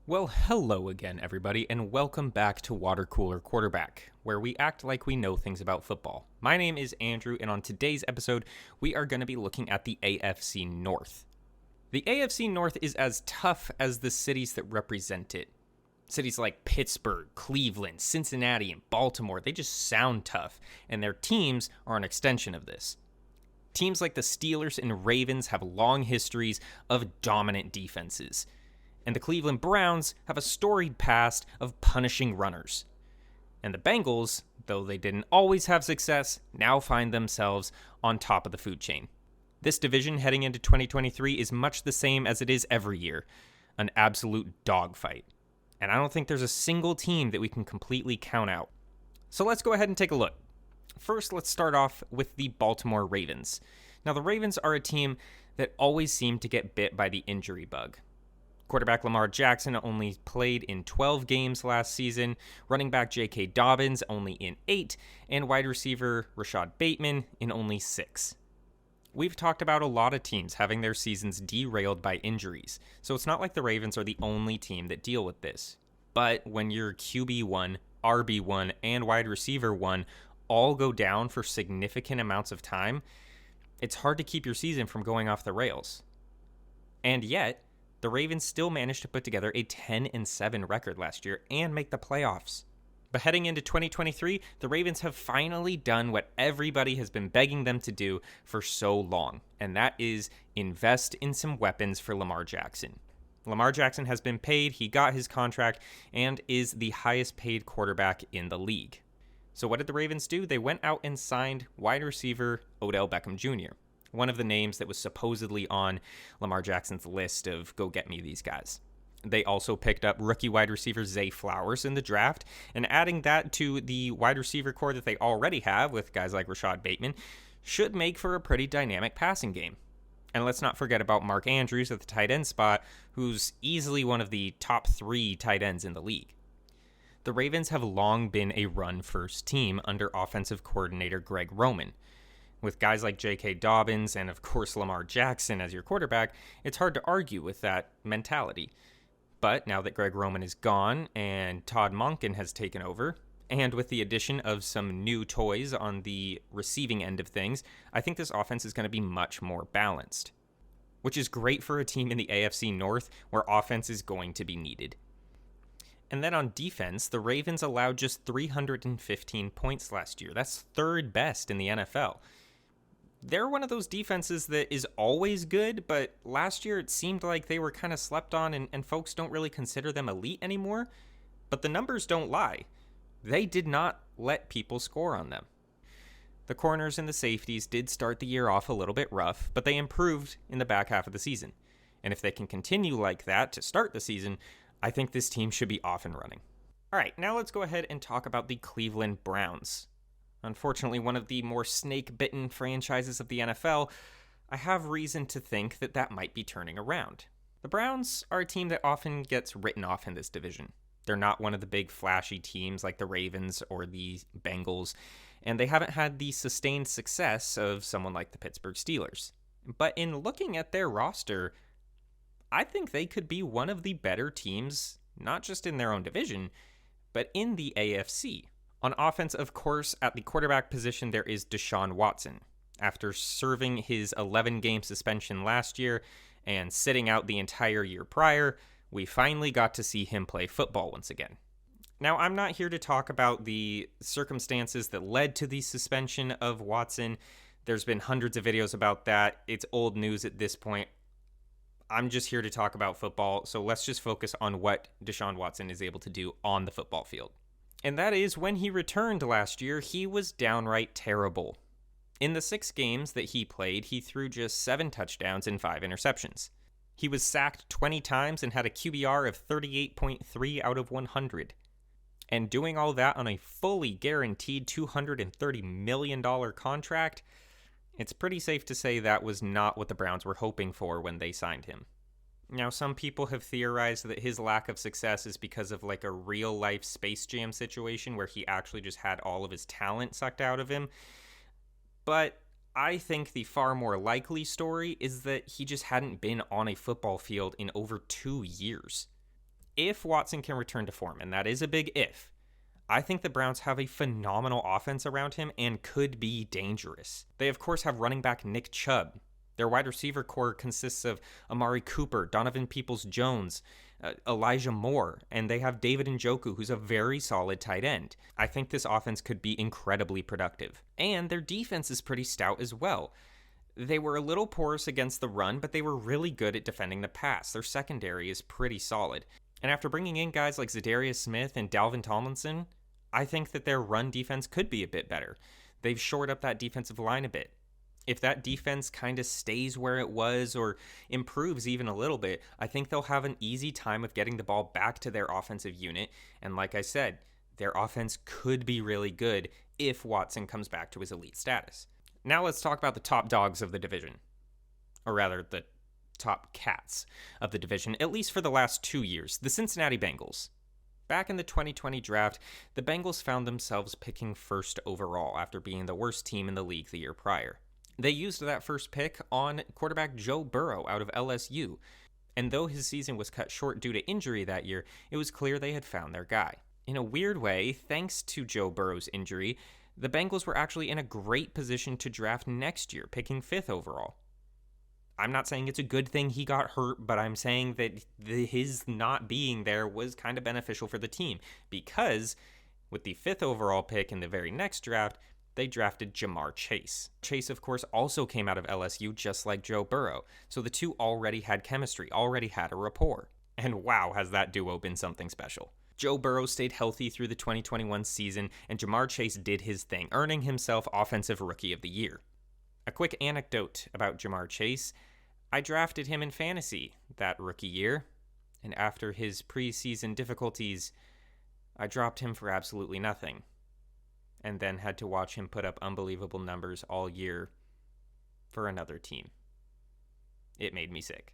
Well, hello again, everybody, and welcome back to Water Cooler Quarterback, where we act like we know things about football. My name is Andrew, and on today's episode, we are going to be looking at the AFC North. The AFC North is as tough as the cities that represent it. Cities like Pittsburgh, Cleveland, Cincinnati, and Baltimore, they just sound tough, and their teams are an extension of this. Teams like the Steelers and Ravens have long histories of dominant defenses. And the Cleveland Browns have a storied past of punishing runners. And the Bengals, though they didn't always have success, now find themselves on top of the food chain. This division heading into 2023 is much the same as it is every year, an absolute dogfight. And I don't think there's a single team that we can completely count out. So let's go ahead and take a look. First, let's start off with the Baltimore Ravens. Now, the Ravens are a team that always seem to get bit by the injury bug. Quarterback Lamar Jackson only played in 12 games last season, running back J.K. Dobbins only in 8, and wide receiver Rashad Bateman in only 6. We've talked about a lot of teams having their seasons derailed by injuries, so it's not like the Ravens are the only team that deal with this. But when your QB1, RB1, and wide receiver 1 all go down for significant amounts of time, it's hard to keep your season from going off the rails. And yet, the Ravens still managed to put together a 10-7 record last year and make the playoffs. But heading into 2023, the Ravens have finally done what everybody has been begging them to do for so long, and that is invest in some weapons for Lamar Jackson. Lamar Jackson has been paid, he got his contract, and is the highest paid quarterback in the league. So what did the Ravens do? They went out and signed wide receiver Odell Beckham Jr., one of the names that was supposedly on Lamar Jackson's list of go get me these guys. They also picked up rookie wide receiver Zay Flowers in the draft, and adding that to the wide receiver core that they already have with guys like Rashad Bateman should make for a pretty dynamic passing game. And let's not forget about Mark Andrews at the tight end spot, who's easily one of the top 3 tight ends in the league. The Ravens have long been a run-first team under offensive coordinator Greg Roman. With guys like J.K. Dobbins and, of course, Lamar Jackson as your quarterback, it's hard to argue with that mentality. But now that Greg Roman is gone and Todd Monken has taken over, and with the addition of some new toys on the receiving end of things, I think this offense is going to be much more balanced. Which is great for a team in the AFC North where offense is going to be needed. And then on defense, the Ravens allowed just 315 points last year. That's third best in the NFL. They're one of those defenses that is always good, but last year it seemed like they were kind of slept on and folks don't really consider them elite anymore. But the numbers don't lie. They did not let people score on them. The corners and the safeties did start the year off a little bit rough, but they improved in the back half of the season. And if they can continue like that to start the season, I think this team should be off and running. All right, now let's go ahead and talk about the Cleveland Browns. Unfortunately, one of the more snake-bitten franchises of the NFL, I have reason to think that that might be turning around. The Browns are a team that often gets written off in this division. They're not one of the big flashy teams like the Ravens or the Bengals, and they haven't had the sustained success of someone like the Pittsburgh Steelers. But in looking at their roster, I think they could be one of the better teams, not just in their own division, but in the AFC. On offense, of course, at the quarterback position, there is Deshaun Watson. After serving his 11-game suspension last year and sitting out the entire year prior, we finally got to see him play football once again. Now, I'm not here to talk about the circumstances that led to the suspension of Watson. There's been hundreds of videos about that. It's old news at this point. I'm just here to talk about football, so let's just focus on what Deshaun Watson is able to do on the football field. And that is, when he returned last year, he was downright terrible. In the 6 games that he played, he threw just 7 touchdowns and 5 interceptions. He was sacked 20 times and had a QBR of 38.3 out of 100. And doing all that on a fully guaranteed $230 million contract, it's pretty safe to say that was not what the Browns were hoping for when they signed him. Now, some people have theorized that his lack of success is because of like a real-life Space Jam situation where he actually just had all of his talent sucked out of him. But I think the far more likely story is that he just hadn't been on a football field in over 2 years. If Watson can return to form, and that is a big if, I think the Browns have a phenomenal offense around him and could be dangerous. They, of course, have running back Nick Chubb. Their wide receiver core consists of Amari Cooper, Donovan Peoples-Jones, Elijah Moore, and they have David Njoku, who's a very solid tight end. I think this offense could be incredibly productive. And their defense is pretty stout as well. They were a little porous against the run, but they were really good at defending the pass. Their secondary is pretty solid. And after bringing in guys like Zadarius Smith and Dalvin Tomlinson, I think that their run defense could be a bit better. They've shored up that defensive line a bit. If that defense kind of stays where it was or improves even a little bit, I think they'll have an easy time of getting the ball back to their offensive unit. And like I said, their offense could be really good if Watson comes back to his elite status. Now let's talk about the top dogs of the division. Or rather, the top cats of the division, at least for the last 2 years, the Cincinnati Bengals. Back in the 2020 draft, the Bengals found themselves picking first overall after being the worst team in the league the year prior. They used that first pick on quarterback Joe Burrow out of LSU, and though his season was cut short due to injury that year, it was clear they had found their guy. In a weird way, thanks to Joe Burrow's injury, the Bengals were actually in a great position to draft next year, picking 5th overall. I'm not saying it's a good thing he got hurt, but I'm saying that his not being there was kind of beneficial for the team, because with the 5th overall pick in the very next draft, they drafted Ja'Marr Chase. Chase, of course, also came out of LSU just like Joe Burrow, so the two already had chemistry, already had a rapport. And wow, has that duo been something special. Joe Burrow stayed healthy through the 2021 season, and Ja'Marr Chase did his thing, earning himself Offensive Rookie of the Year. A quick anecdote about Ja'Marr Chase: I drafted him in fantasy that rookie year, and after his preseason difficulties, I dropped him for absolutely nothing, and then had to watch him put up unbelievable numbers all year for another team. It made me sick.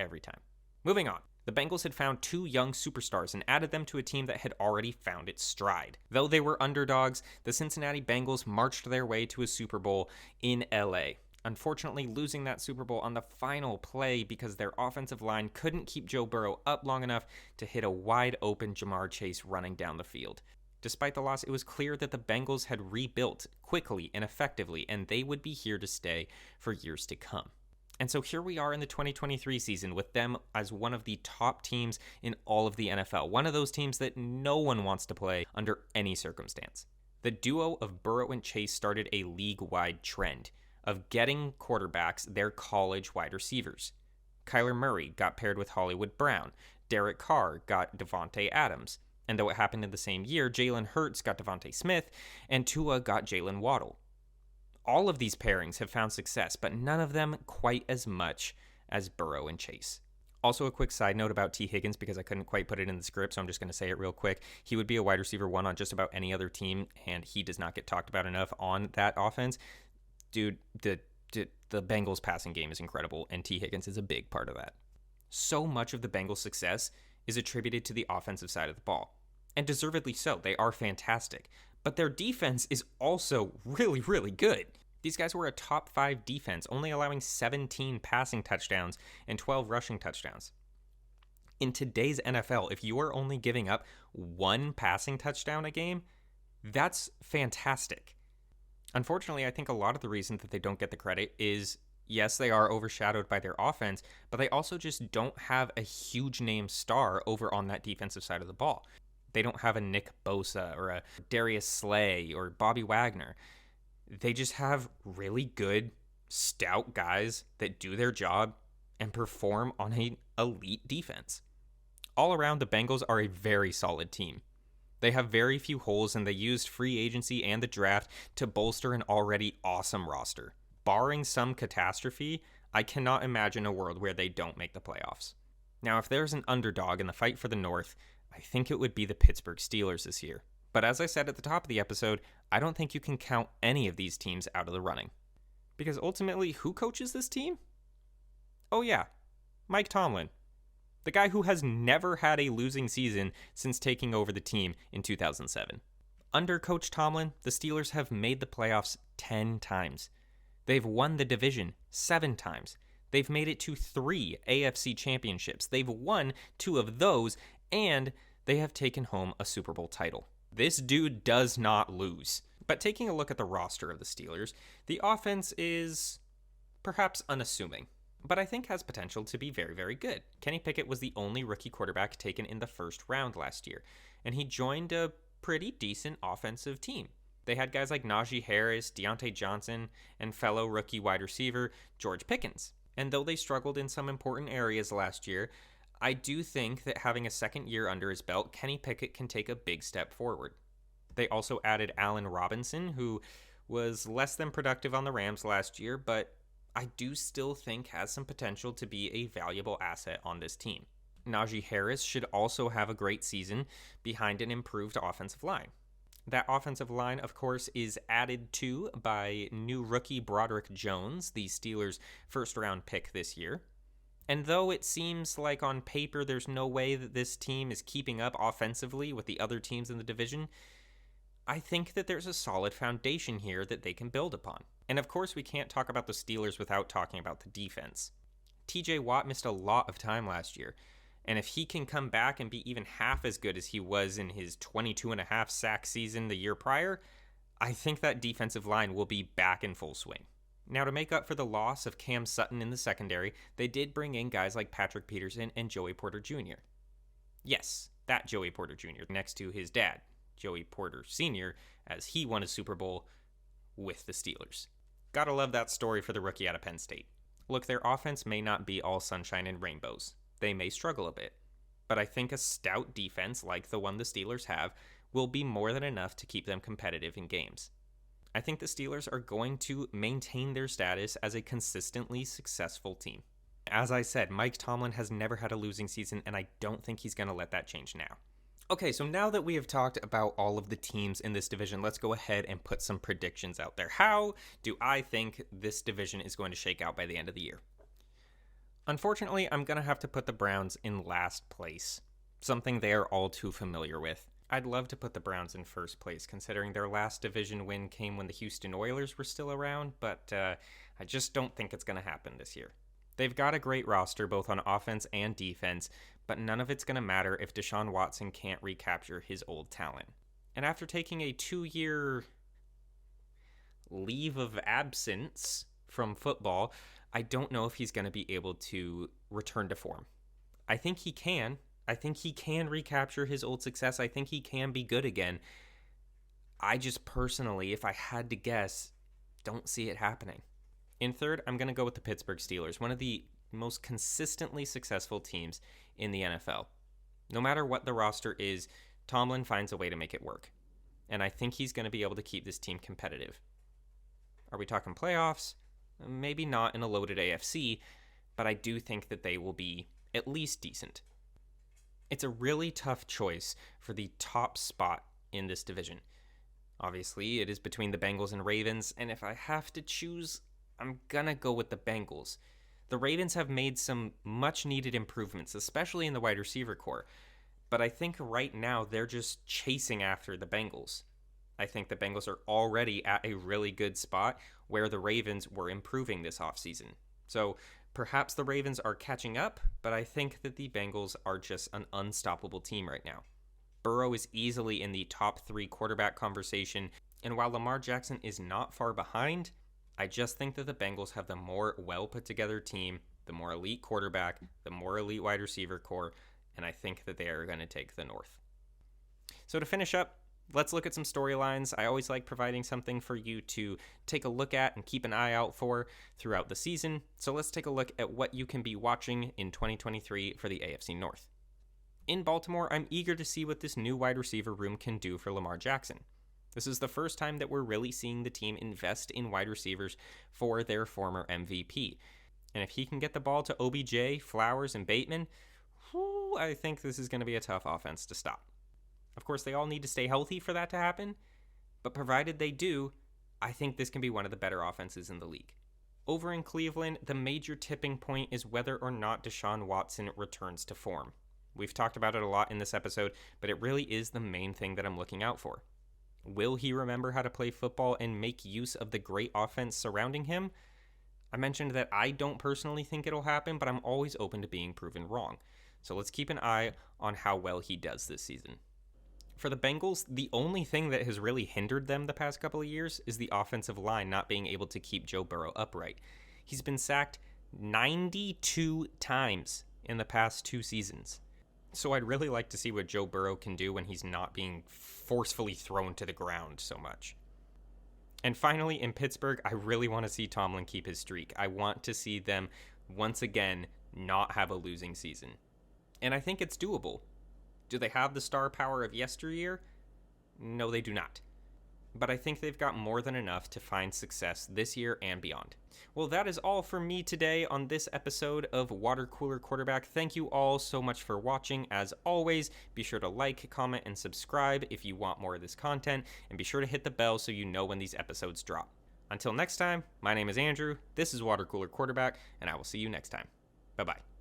Every time. Moving on. The Bengals had found 2 young superstars and added them to a team that had already found its stride. Though they were underdogs, the Cincinnati Bengals marched their way to a Super Bowl in LA. Unfortunately, losing that Super Bowl on the final play because their offensive line couldn't keep Joe Burrow up long enough to hit a wide open Ja'Marr Chase running down the field. Despite the loss, it was clear that the Bengals had rebuilt quickly and effectively, and they would be here to stay for years to come. And so here we are in the 2023 season with them as one of the top teams in all of the NFL, one of those teams that no one wants to play under any circumstance. The duo of Burrow and Chase started a league-wide trend of getting quarterbacks their college wide receivers. Kyler Murray got paired with Hollywood Brown. Derek Carr got Devontae Adams. And though it happened in the same year, Jalen Hurts got Devontae Smith, and Tua got Jalen Waddle. All of these pairings have found success, but none of them quite as much as Burrow and Chase. Also, a quick side note about T. Higgins, because I couldn't quite put it in the script, so I'm just going to say it real quick. He would be a wide receiver 1 on just about any other team, and he does not get talked about enough on that offense. Dude, the Bengals passing game is incredible, and T. Higgins is a big part of that. So much of the Bengals' success is attributed to the offensive side of the ball. And deservedly so. They are fantastic. But their defense is also really, really good. These guys were a top 5 defense, only allowing 17 passing touchdowns and 12 rushing touchdowns. In today's NFL, if you are only giving up 1 passing touchdown a game, that's fantastic. Unfortunately, I think a lot of the reason that they don't get the credit is, yes, they are overshadowed by their offense, but they also just don't have a huge name star over on that defensive side of the ball. They don't have a Nick Bosa or a Darius Slay or Bobby Wagner. They just have really good, stout guys that do their job and perform on an elite defense. All around, the Bengals are a very solid team. They have very few holes, and they used free agency and the draft to bolster an already awesome roster. Barring some catastrophe, I cannot imagine a world where they don't make the playoffs. Now, if there's an underdog in the fight for the North, I think it would be the Pittsburgh Steelers this year. But as I said at the top of the episode, I don't think you can count any of these teams out of the running. Because ultimately, who coaches this team? Oh yeah, Mike Tomlin. The guy who has never had a losing season since taking over the team in 2007. Under Coach Tomlin, the Steelers have made the playoffs 10 times. They've won the division 7 times. They've made it to 3 AFC championships. They've won 2 of those, and they have taken home a Super Bowl title. This dude does not lose. But taking a look at the roster of the Steelers, the offense is perhaps unassuming, but I think has potential to be very, very good. Kenny Pickett was the only rookie quarterback taken in the first round last year, and he joined a pretty decent offensive team. They had guys like Najee Harris, Deontay Johnson, and fellow rookie wide receiver George Pickens. And though they struggled in some important areas last year, I do think that having a second year under his belt, Kenny Pickett can take a big step forward. They also added Allen Robinson, who was less than productive on the Rams last year, but I do still think has some potential to be a valuable asset on this team. Najee Harris should also have a great season behind an improved offensive line. That offensive line, of course, is added to by new rookie Broderick Jones, the Steelers' first-round pick this year. And though it seems like on paper there's no way that this team is keeping up offensively with the other teams in the division, I think that there's a solid foundation here that they can build upon. And of course, we can't talk about the Steelers without talking about the defense. TJ Watt missed a lot of time last year, and if he can come back and be even half as good as he was in his 22.5 sack season the year prior, I think that defensive line will be back in full swing. Now, to make up for the loss of Cam Sutton in the secondary, they did bring in guys like Patrick Peterson and Joey Porter Jr. Yes, that Joey Porter Jr. next to his dad, Joey Porter Sr., as he won a Super Bowl with the Steelers. Gotta love that story for the rookie out of Penn State. Look, their offense may not be all sunshine and rainbows. They may struggle a bit. But I think a stout defense like the one the Steelers have will be more than enough to keep them competitive in games. I think the Steelers are going to maintain their status as a consistently successful team. As I said, Mike Tomlin has never had a losing season, and I don't think he's going to let that change now. Okay, so now that we have talked about all of the teams in this division, let's go ahead and put some predictions out there. How do I think this division is going to shake out by the end of the year? Unfortunately, I'm going to have to put the Browns in last place, something they are all too familiar with. I'd love to put the Browns in first place, considering their last division win came when the Houston Oilers were still around, but I just don't think it's going to happen this year. They've got a great roster, both on offense and defense, but none of it's going to matter if Deshaun Watson can't recapture his old talent. And after taking a 2-year leave of absence from football, I don't know if he's going to be able to return to form. I think he can. I think he can recapture his old success. I think he can be good again. I just personally, if I had to guess, don't see it happening. In third, I'm going to go with the Pittsburgh Steelers, one of the most consistently successful teams in the NFL. No matter what the roster is, Tomlin finds a way to make it work. And I think he's going to be able to keep this team competitive. Are we talking playoffs? Maybe not in a loaded AFC, but I do think that they will be at least decent. It's a really tough choice for the top spot in this division. Obviously, it is between the Bengals and Ravens, and if I have to choose, I'm gonna go with the Bengals. The Ravens have made some much-needed improvements, especially in the wide receiver core, but I think right now they're just chasing after the Bengals. I think the Bengals are already at a really good spot where the Ravens were improving this offseason. So perhaps the Ravens are catching up, but I think that the Bengals are just an unstoppable team right now. Burrow is easily in the top 3 quarterback conversation, and while Lamar Jackson is not far behind, I just think that the Bengals have the more well-put-together team, the more elite quarterback, the more elite wide receiver core, and I think that they are going to take the North. So to finish up, let's look at some storylines. I always like providing something for you to take a look at and keep an eye out for throughout the season. So let's take a look at what you can be watching in 2023 for the AFC North. In Baltimore, I'm eager to see what this new wide receiver room can do for Lamar Jackson. This is the first time that we're really seeing the team invest in wide receivers for their former MVP. And if he can get the ball to OBJ, Flowers, and Bateman, I think this is going to be a tough offense to stop. Of course, they all need to stay healthy for that to happen, but provided they do, I think this can be one of the better offenses in the league. Over in Cleveland, the major tipping point is whether or not Deshaun Watson returns to form. We've talked about it a lot in this episode, but it really is the main thing that I'm looking out for. Will he remember how to play football and make use of the great offense surrounding him? I mentioned that I don't personally think it'll happen, but I'm always open to being proven wrong. So let's keep an eye on how well he does this season. For the Bengals, the only thing that has really hindered them the past couple of years is the offensive line not being able to keep Joe Burrow upright. He's been sacked 92 times in the past 2 seasons. So I'd really like to see what Joe Burrow can do when he's not being forcefully thrown to the ground so much. And finally, in Pittsburgh, I really want to see Tomlin keep his streak. I want to see them once again not have a losing season. And I think it's doable. Do they have the star power of yesteryear? No, they do not. But I think they've got more than enough to find success this year and beyond. Well, that is all for me today on this episode of Water Cooler Quarterback. Thank you all so much for watching. As always, be sure to like, comment, and subscribe if you want more of this content, and be sure to hit the bell so you know when these episodes drop. Until next time, my name is Andrew, this is Water Cooler Quarterback, and I will see you next time. Bye-bye.